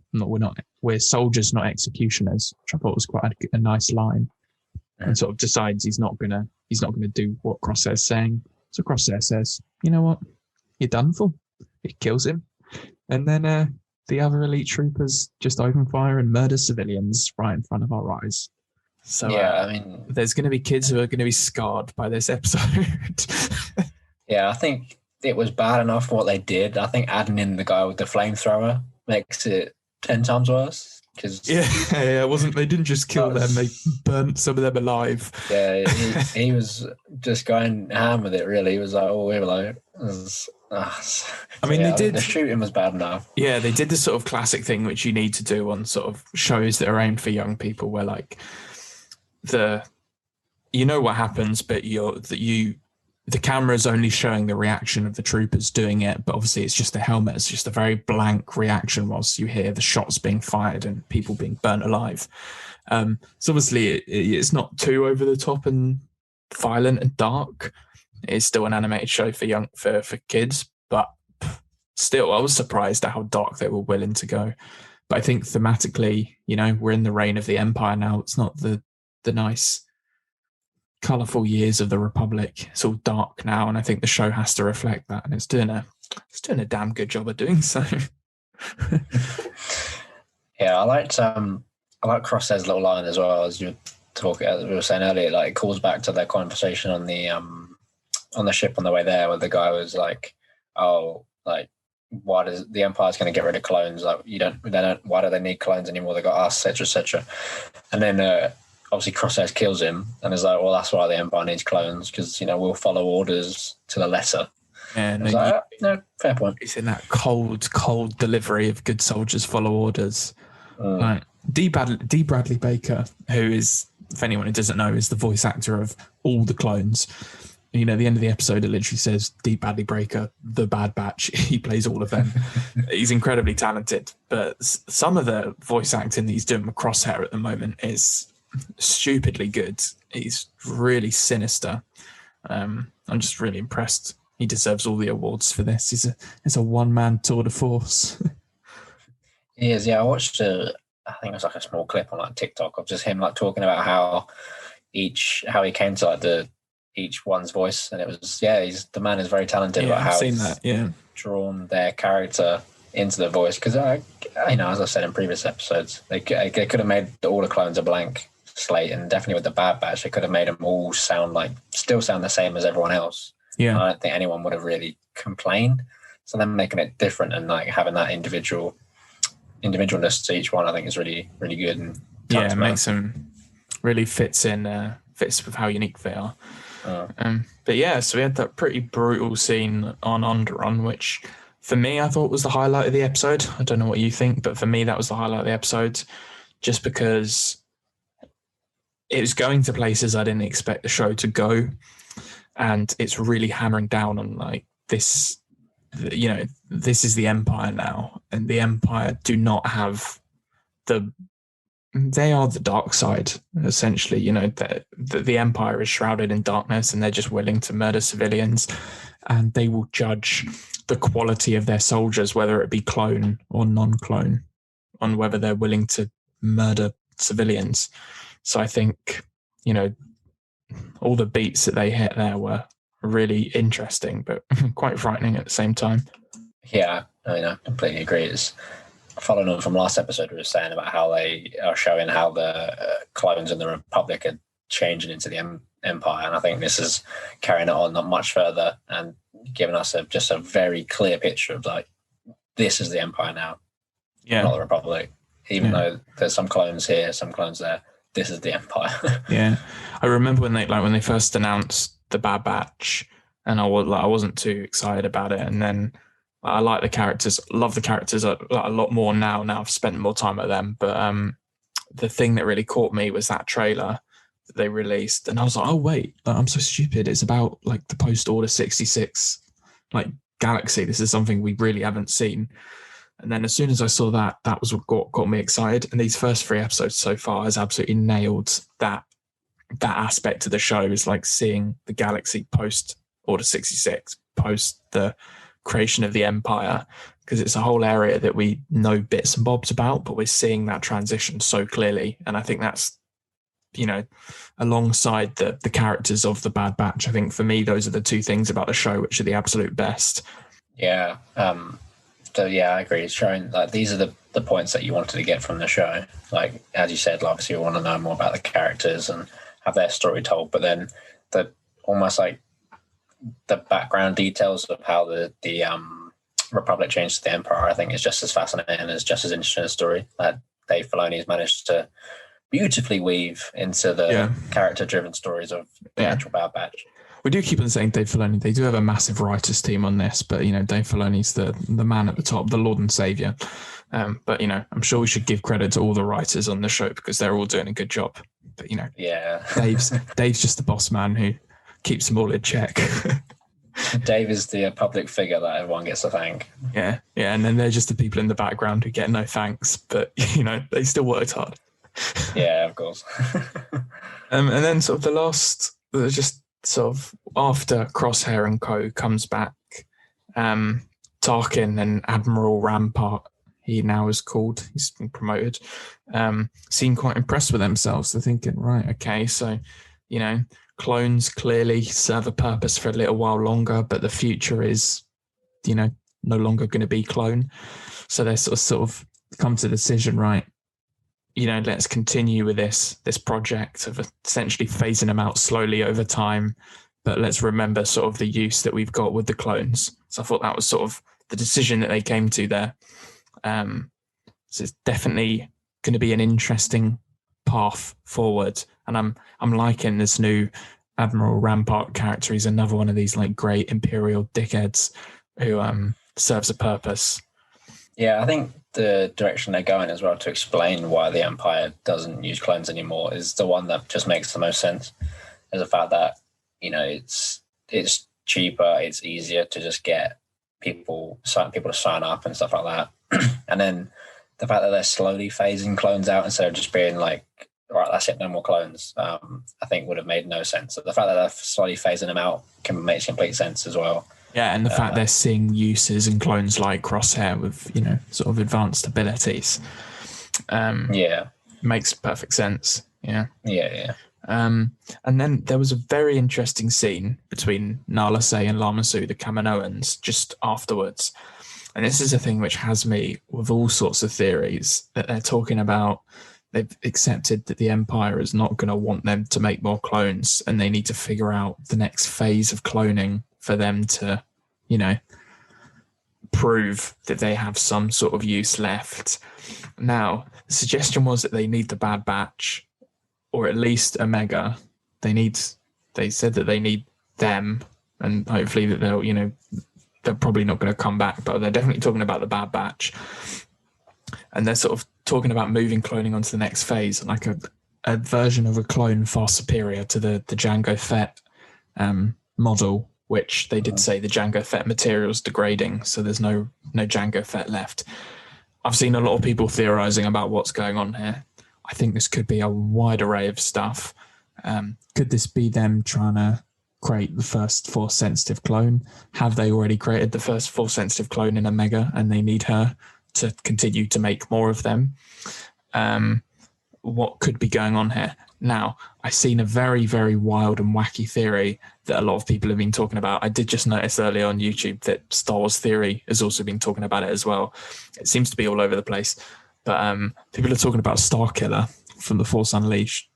we're soldiers, not executioners, which I thought was quite a nice line. And sort of decides he's not gonna do what Crosshair's saying. So Crosshair says, you know what, you're done for. He kills him. And then the other elite troopers just open fire and murder civilians right in front of our eyes. So yeah, I mean, there's going to be kids who are going to be scarred by this episode. yeah, I think it was bad enough what they did. I think adding in the guy with the flamethrower makes it 10 times worse. Cause yeah, it wasn't. They didn't just kill them; they burnt some of them alive. Yeah, he was just going ham with it. Really, he was like, "Oh, we're like." I mean, yeah, they did. The shooting was bad enough. Yeah, they did the sort of classic thing which you need to do on sort of shows that are aimed for young people, where like you know what happens, but the camera's only showing the reaction of the troopers doing it, but obviously it's just the helmet. It's just a very blank reaction whilst you hear the shots being fired and people being burnt alive. So obviously it's not too over the top and violent and dark. It's still an animated show for kids, but still, I was surprised at how dark they were willing to go. But I think thematically, we're in the reign of the Empire now. It's not the nice colourful years of the Republic. It's all dark now, and I think the show has to reflect that, and it's doing a damn good job of doing so. Yeah, I like Crosshair's little line as well, as we were saying earlier. Like, it calls back to their conversation on the ship on the way there, where the guy was like, "Oh, like, why does the Empire's going to get rid of clones? Like, why do they need clones anymore? They got us, etc., etc." And then obviously Crosshair kills him, and is like, "Well, that's why the Empire needs clones, because we'll follow orders to the letter." Yeah, no, fair point. It's in that cold delivery of good soldiers follow orders. Like D. Bradley Baker, who is, if anyone who doesn't know, is the voice actor of all the clones. The end of the episode, it literally says D. Bradley Baker, the Bad Batch. He plays all of them. He's incredibly talented, but some of the voice acting that he's doing with Crosshair at the moment is stupidly good. He's really sinister. I'm just really impressed. He deserves all the awards for this. He's a one-man tour de force. He is. Yeah, I watched I think it was like a small clip on like TikTok of just him like talking about how he came to like each one's voice, and it was the man is very talented about how I've seen that. Yeah, drawn their character into the voice, because as I said in previous episodes, they could have made all the clones a blank slate, and definitely with the Bad Batch, they could have made them all still sound the same as everyone else. Yeah, and I don't think anyone would have really complained. So them making it different and like having that individualness to each one, I think is really, really good. And it makes them really fits with how unique they are. But yeah, so we had that pretty brutal scene on Onderon, which for me I thought was the highlight of the episode. I don't know what you think, but for me that was the highlight of the episode, just because it was going to places I didn't expect the show to go, and it's really hammering down on like this. This is the Empire now, and the Empire do not have they are the dark side, essentially. The Empire is shrouded in darkness, and they're just willing to murder civilians, and they will judge the quality of their soldiers, whether it be clone or non-clone, on whether they're willing to murder civilians. So I think, all the beats that they hit there were really interesting, but quite frightening at the same time. Yeah, I completely agree. It's following on from last episode, we were saying about how they are showing how the clones in the Republic are changing into the Empire, and I think this is carrying it on not much further and giving us just a very clear picture of like, this is the Empire now, not the Republic. Even though there's some clones here, some clones there, this is the Empire. Yeah, I remember when they first announced the Bad Batch, and I wasn't too excited about it, and then I like the characters, love the characters a lot more now. Now I've spent more time with them, but the thing that really caught me was that trailer that they released, and I was like, oh wait, I'm so stupid. It's about like the post Order 66 like galaxy. This is something we really haven't seen. And then as soon as I saw that was what got me excited. And these first 3 episodes so far has absolutely nailed that aspect of the show, is like seeing the galaxy post Order 66, post the creation of the Empire, because it's a whole area that we know bits and bobs about, but we're seeing that transition so clearly. And I think that's, alongside the characters of the Bad Batch, I think for me those are the 2 things about the show which are the absolute best. Yeah. So yeah, I agree. It's showing like these are the points that you wanted to get from the show. Like as you said, obviously you want to know more about the characters and have their story told, but then the almost like the background details of how the Republic changed to the Empire, I think is just as fascinating and is just as interesting a story that Dave Filoni has managed to beautifully weave into the character-driven stories of the actual Bad Batch. We do keep on saying Dave Filoni. They do have a massive writers team on this, but Dave Filoni's the man at the top, the Lord and Savior. But I'm sure we should give credit to all the writers on the show because they're all doing a good job. But Dave's just the boss man who keeps them all in check. Dave is the public figure that everyone gets to thank. Yeah, and then they're just the people in the background who get no thanks, but they still worked hard. Yeah, of course. And then sort of the last, just sort of after Crosshair and Co. comes back, Tarkin and Admiral Rampart, he now is called, he's been promoted, seem quite impressed with themselves. They're thinking, right, okay, so, clones clearly serve a purpose for a little while longer, but the future is, no longer going to be clone. So they sort of come to the decision, right, let's continue with this project of essentially phasing them out slowly over time, but let's remember sort of the use that we've got with the clones. So I thought that was sort of the decision that they came to there. So it's definitely going to be an interesting path forward, and I'm liking this new Admiral Rampart character. He's another one of these like great Imperial dickheads who serves a purpose. Yeah, I think the direction they're going as well to explain why the Empire doesn't use clones anymore is the one that just makes the most sense. Is the fact that it's cheaper, it's easier to just get people to sign up and stuff like that, and then the fact that they're slowly phasing clones out instead of just being like, all right, that's it, no more clones, I think would have made no sense. So the fact that they're slowly phasing them out makes complete sense as well. Yeah, and the fact they're seeing uses in clones like Crosshair with, sort of advanced abilities. Makes perfect sense. Yeah. Yeah. And then there was a very interesting scene between Nala Se and Lama Su, the Kaminoans, just afterwards. And this is a thing which has me with all sorts of theories that they're talking about. They've accepted that the Empire is not going to want them to make more clones, and they need to figure out the next phase of cloning for them to, prove that they have some sort of use left. Now, the suggestion was that they need the Bad Batch, or at least Omega. They said that they need them, and hopefully that they're probably not going to come back, but they're definitely talking about the Bad Batch. And they're sort of talking about moving cloning onto the next phase, like a version of a clone far superior to the Jango Fett model, which they did say the Jango Fett material is degrading, so there's no Jango Fett left. I've seen a lot of people theorizing about what's going on here. I think this could be a wide array of stuff. Could this be them trying to create the first Force-sensitive clone? Have they already created the first Force-sensitive clone in Omega and they need her to continue to make more of them? What could be going on here? Now, I've seen a very, very wild and wacky theory that a lot of people have been talking about. I did just notice earlier on YouTube that Star Wars Theory has also been talking about it as well. It seems to be all over the place. But people are talking about Starkiller from The Force Unleashed.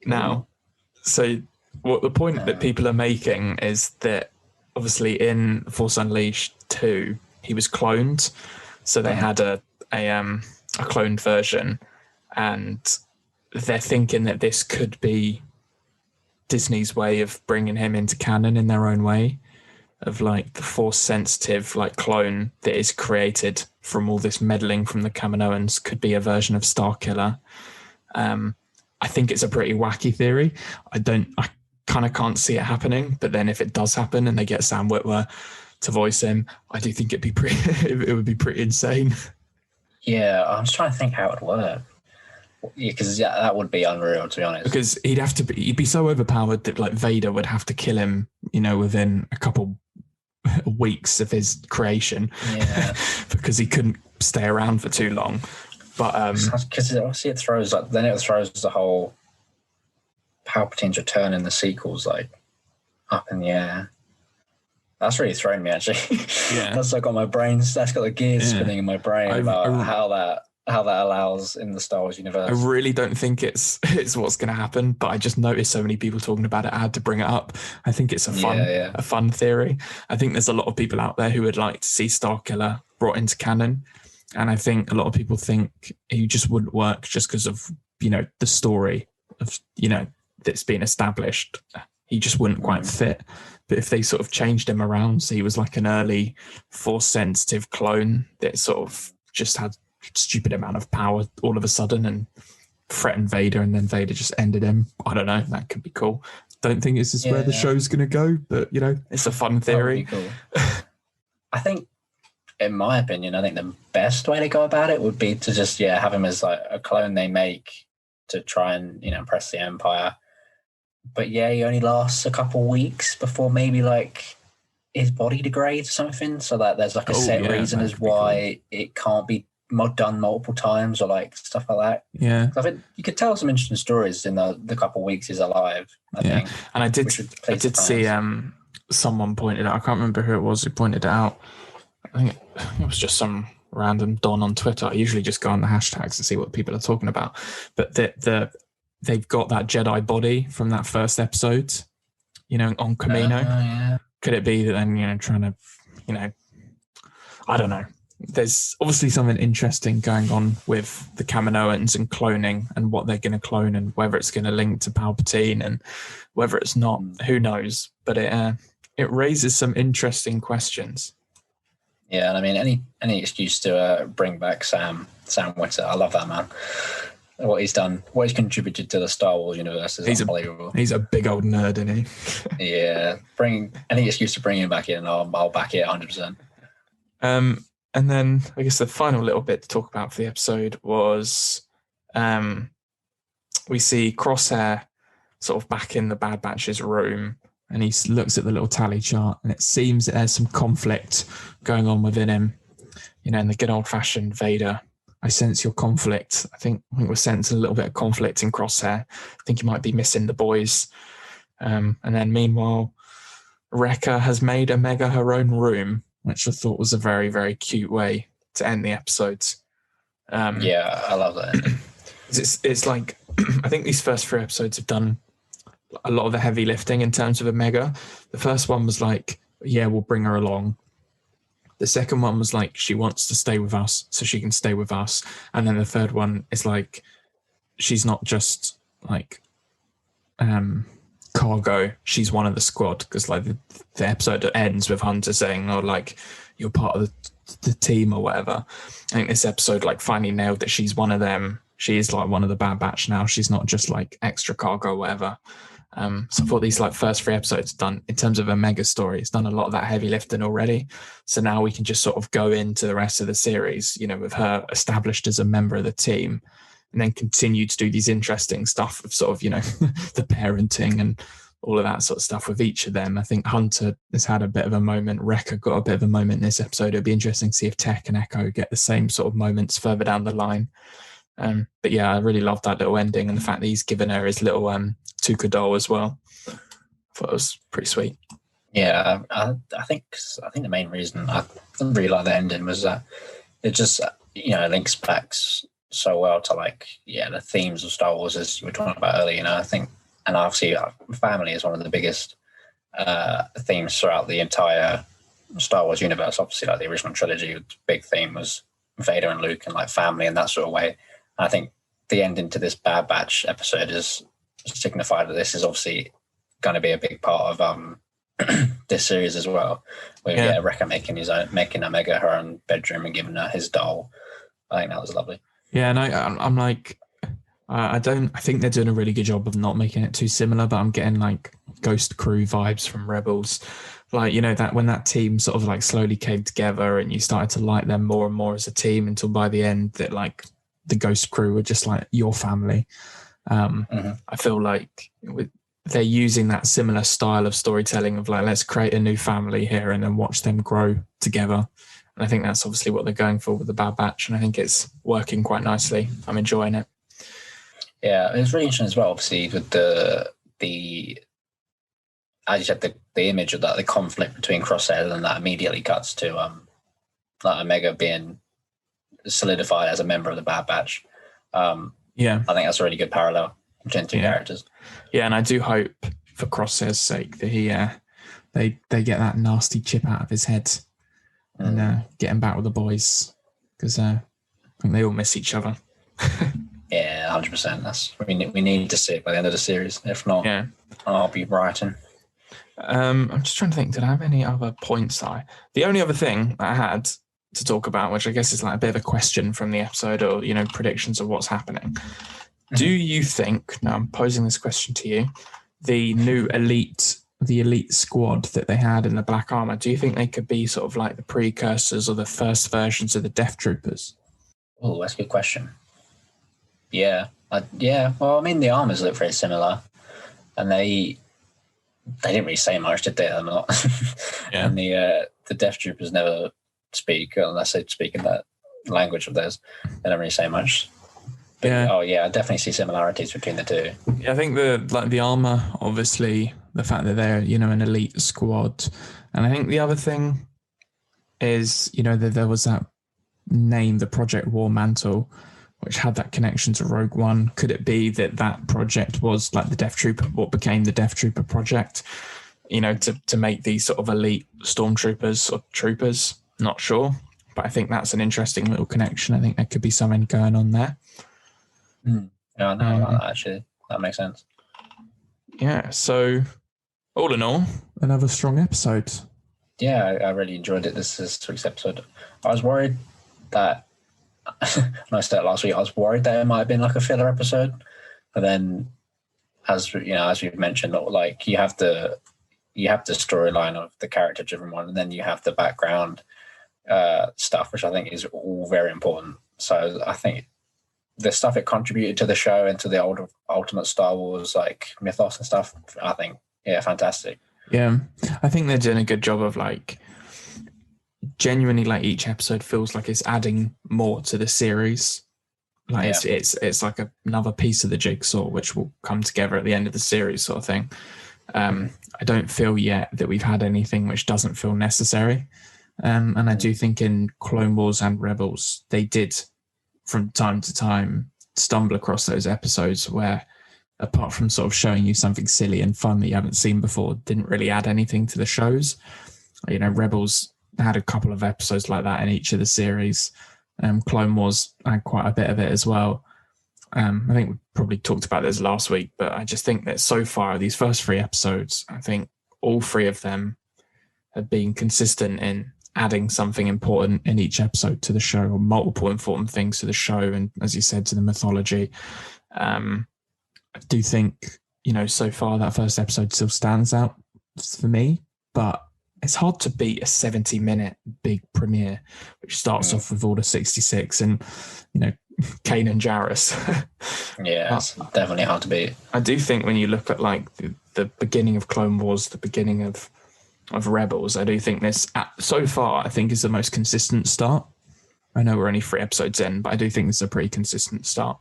Now, so what the point that people are making is that obviously in Force Unleashed 2, he was cloned. So they had a cloned version, and they're thinking that this could be Disney's way of bringing him into canon in their own way, of like the Force sensitive like clone that is created from all this meddling from the Kaminoans could be a version of Starkiller. I think it's a pretty wacky theory. I kind of can't see it happening, but then if it does happen and they get Sam Witwer to voice him, I do think it would be pretty insane. Yeah, I'm just trying to think how it would work. Yeah, because that would be unreal, to be honest. Because he'd be so overpowered that like Vader would have to kill him, within a couple weeks of his creation. Yeah, because he couldn't stay around for too long. But because obviously it throws the whole Palpatine's return in the sequels like up in the air. That's really thrown me, actually. Yeah. That's like got my brain. That's got the gears Yeah. spinning in my brain about how that allows in the Star Wars universe. I really don't think it's what's going to happen, but I just noticed so many people talking about it. I had to bring it up. I think it's a fun theory. I think there's a lot of people out there who would like to see Starkiller brought into canon, and I think a lot of people think he just wouldn't work just because of the story of that's been established. He just wouldn't quite fit. But if they sort of changed him around, so he was like an early Force sensitive clone that sort of just had stupid amount of power all of a sudden and threatened Vader, and then Vader just ended him. I don't know. That could be cool. Don't think this is where the show's going to go, but it's a fun theory. That would be cool. I think, in my opinion, I think the best way to go about it would be to just have him as like a clone they make to try and impress the Empire. But he only lasts a couple weeks before maybe like his body degrades or something, so that there's like a set reason as why it can't be done multiple times or like stuff like that. Yeah, I think you could tell some interesting stories in the couple of weeks he's alive. I think. And I did see someone pointed out. I can't remember who it was who pointed it out. I think it was just some random Don on Twitter. I usually just go on the hashtags to see what people are talking about, but they've got that Jedi body from that first episode, on Kamino. Could it be that then, trying to, I don't know. There's obviously something interesting going on with the Kaminoans and cloning and what they're going to clone and whether it's going to link to Palpatine and whether it's not, who knows? But it raises some interesting questions. Yeah, and I mean, any excuse to bring back Sam Witwer, I love that man. What he's done, what he's contributed to the Star Wars universe is unbelievable. He's a big old nerd, isn't he? Yeah, bring any excuse to bring him back in, I'll back it 100%. And then I guess the final little bit to talk about for the episode was we see Crosshair sort of back in the Bad Batch's room, and he looks at the little tally chart, and it seems that there's some conflict going on within him. In the good old-fashioned Vader, I sense your conflict. I think we're sensing a little bit of conflict in Crosshair. I think he might be missing the boys. And then meanwhile, Wrecker has made Omega her own room, which I thought was a very, very cute way to end the episodes. I love that. It's like, I think these first 3 episodes have done a lot of the heavy lifting in terms of Omega. The first one was like, we'll bring her along. The second one was like, she wants to stay with us, so she can stay with us. And then the third one is like, she's not just like cargo, she's one of the squad. Because like the episode ends with Hunter saying, "Oh, like you're part of the team or whatever." I think this episode like finally nailed that she's one of them. She is like one of the Bad Batch now. She's not just like extra cargo or whatever. So I thought these like first 3 episodes done in terms of a mega story. It's done a lot of that heavy lifting already. So now we can just sort of go into the rest of the series, with her established as a member of the team, and then continue to do these interesting stuff of sort of, the parenting and all of that sort of stuff with each of them. I think Hunter has had a bit of a moment. Wrecker got a bit of a moment in this episode. It'd be interesting to see if Tech and Echo get the same sort of moments further down the line. But yeah, I really loved that little ending, and the fact that he's given her his little Tuca doll as well. I thought it was pretty sweet. Yeah, I think the main reason I really like the ending was that it just links back so well to like the themes of Star Wars, as you were talking about earlier. I think, and obviously family is one of the biggest themes throughout the entire Star Wars universe. Obviously, like the original trilogy, the big theme was Vader and Luke and like family and that sort of way. I think the ending to this Bad Batch episode is signified that this is obviously going to be a big part of this series as well. We get Wrecker making Omega her own bedroom and giving her his doll. I think that was lovely. Yeah, and I'm like, I think they're doing a really good job of not making it too similar, but I'm getting like Ghost Crew vibes from Rebels. Like, that when that team sort of like slowly came together and you started to like them more and more as a team, until by the end that like the Ghost Crew were just like your family. I feel like they're using that similar style of storytelling of like, let's create a new family here and then watch them grow together. And I think that's obviously what they're going for with the Bad Batch, and I think it's working quite nicely. I'm enjoying it. Yeah, it was really interesting as well, obviously, with the as you said, the image of that, the conflict between Crosshairs, and that immediately cuts to like Omega being solidified as a member of the Bad Batch. Yeah, I think that's a really good parallel between the two characters. Yeah, and I do hope, for Crosshair's sake, that he they get that nasty chip out of his head and get him back with the boys, because I think they all miss each other. Yeah, 100%. That's we need to see it by the end of the series. If not, I'll be writing. I'm just trying to think. Did I have any other points? The only other thing I had to talk about, which I guess is like a bit of a question from the episode, or predictions of what's happening. Do you think? Now I'm posing this question to you. The new elite squad that they had in the black armor. Do you think they could be sort of like the precursors or the first versions of the Death Troopers? Oh, that's a good question. Yeah. Well, I mean, the armors look very similar, and they didn't really say much, did they? Them not. Yeah. And the Death Troopers never speak unless they speak in that language of theirs. They don't really say much. But, I definitely see similarities between the two. Yeah, I think the armor, obviously, the fact that they're an elite squad, and I think the other thing is that there was that name, the Project War Mantle, which had that connection to Rogue One. Could it be that project was like the Death Trooper, what became the Death Trooper project, to make these sort of elite stormtroopers or troopers? Not sure, but I think that's an interesting little connection. I think there could be something going on there. Yeah, no, actually, that makes sense. Yeah, so all in all, another strong episode. Yeah, I really enjoyed it. This week's episode. I was worried that, I said last week, I was worried that it might have been like a filler episode, but then, as we've mentioned, like you have the storyline of the character-driven one, and then you have the background stuff, which I think is all very important. So I think the stuff it contributed to the show and to the old ultimate Star Wars like mythos and stuff, I think, fantastic. Yeah, I think they're doing a good job of like genuinely, like each episode feels like it's adding more to the series. Like it's like another piece of the jigsaw which will come together at the end of the series, sort of thing. I don't feel yet that we've had anything which doesn't feel necessary. And I do think in Clone Wars and Rebels, they did from time to time stumble across those episodes where, apart from sort of showing you something silly and fun that you haven't seen before, didn't really add anything to the shows. Rebels had a couple of episodes like that in each of the series. Clone Wars had quite a bit of it as well. I think we probably talked about this last week, but I just think that so far, these first 3 episodes, I think all 3 of them have been consistent in adding something important in each episode to the show, or multiple important things to the show, and as you said, to the mythology. I do think, so far that first episode still stands out for me, but it's hard to beat a 70-minute big premiere, which starts off with Order 66 and, Kanan and Jarrus. Yeah, it's definitely hard to beat. I do think when you look at like the beginning of Clone Wars, the beginning of Rebels, I do think this, so far, I think is the most consistent start. I know we're only 3 episodes in, but I do think this is a pretty consistent start.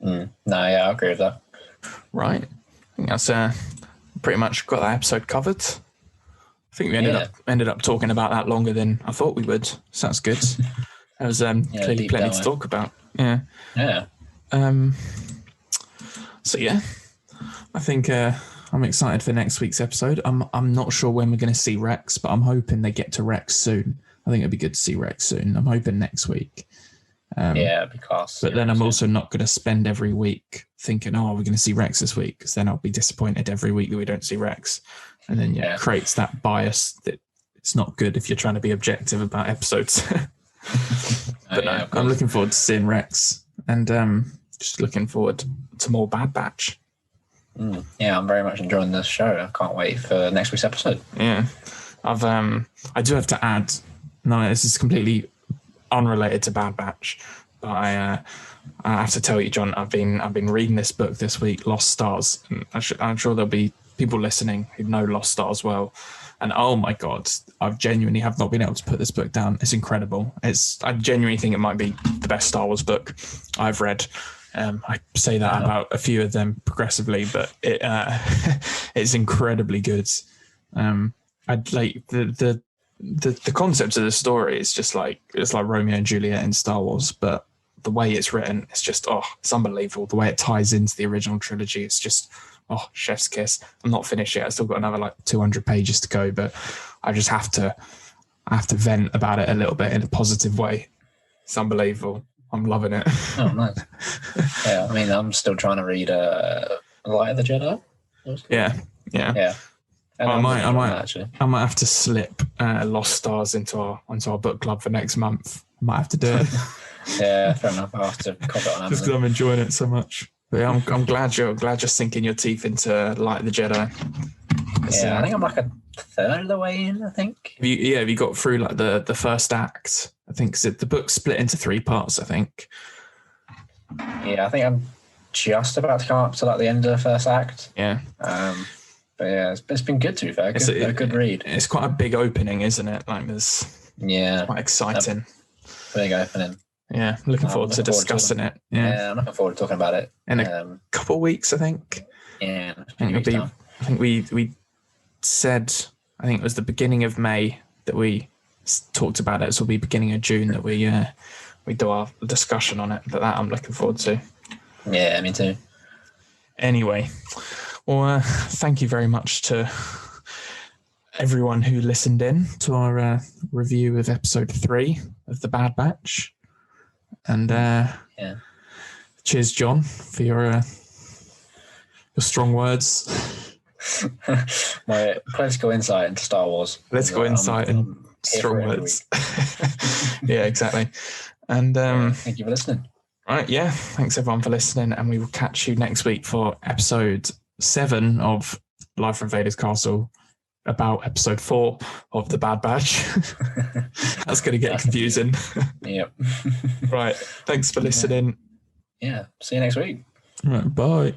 No, yeah, I agree with that. Right. I think that's pretty much got that episode covered. I think we ended up talking about that longer than I thought we would. Sounds good. There was clearly plenty to talk about. Yeah. Yeah. So yeah, I think I'm excited for next week's episode. I'm not sure when we're going to see Rex, but I'm hoping they get to Rex soon. I think it'd be good to see Rex soon. I'm hoping next week. Because. But then I'm also not going to spend every week thinking, we're going to see Rex this week, because then I'll be disappointed every week that we don't see Rex. And then it creates that bias that it's not good if you're trying to be objective about episodes. But I'm looking forward to seeing Rex, and just looking forward to more Bad Batch. Yeah, I'm very much enjoying this show. I can't wait for next week's episode. Yeah, I do have to add. No, this is completely unrelated to Bad Batch, but I have to tell you, John, I've been reading this book this week, Lost Stars. And I'm sure there'll be people listening who know Lost Stars well. And oh my God, I genuinely have not been able to put this book down. It's incredible. I genuinely think it might be the best Star Wars book I've read. I say that about a few of them progressively, but it's incredibly good. I'd like the concept of the story is just like it's like Romeo and Juliet in Star Wars, but the way it's written, it's just it's unbelievable. The way it ties into the original trilogy, it's just chef's kiss. I'm not finished yet. I still got another like 200 pages to go, but I just have to vent about it a little bit in a positive way. It's unbelievable. I'm loving it. Oh, nice. Yeah, I mean, I'm still trying to read Light of the Jedi. Yeah. I might have to slip Lost Stars into our book club for next month. I might have to do it. Yeah, fair enough. I'll have to cop it on just because I'm enjoying it so much. But yeah, I'm glad you're sinking your teeth into Light of the Jedi. I think I'm like a third of the way in. I think. Have you got through like the first act? I think the book's split into 3 parts. I think. Yeah, I think I'm just about to come up to like the end of the first act. Yeah. But yeah, it's been good to be fair. A good read. It's quite a big opening, isn't it? Like there's. Yeah. Quite exciting. Big opening. Yeah, looking forward to discussing it. Yeah, I'm looking forward to talking about it in a couple of weeks, I think. Yeah, I think we said, I think it was the beginning of May that we talked about it. So it'll be beginning of June that we do our discussion on it. But that I'm looking forward to. Yeah, me too. Anyway, well, thank you very much to everyone who listened in to our review of episode 3 of The Bad Batch. And cheers, John, for your strong words. My political insight into Star Wars. Political insight and strong words. Yeah, exactly. And thank you for listening. Right, yeah. Thanks everyone for listening, and we will catch you next week for episode 7 of Live from Vaders Castle, about episode 4 of The Bad Batch. That's going to get confusing. Yep. Right. Thanks for listening. Yeah. See you next week. Right. Bye.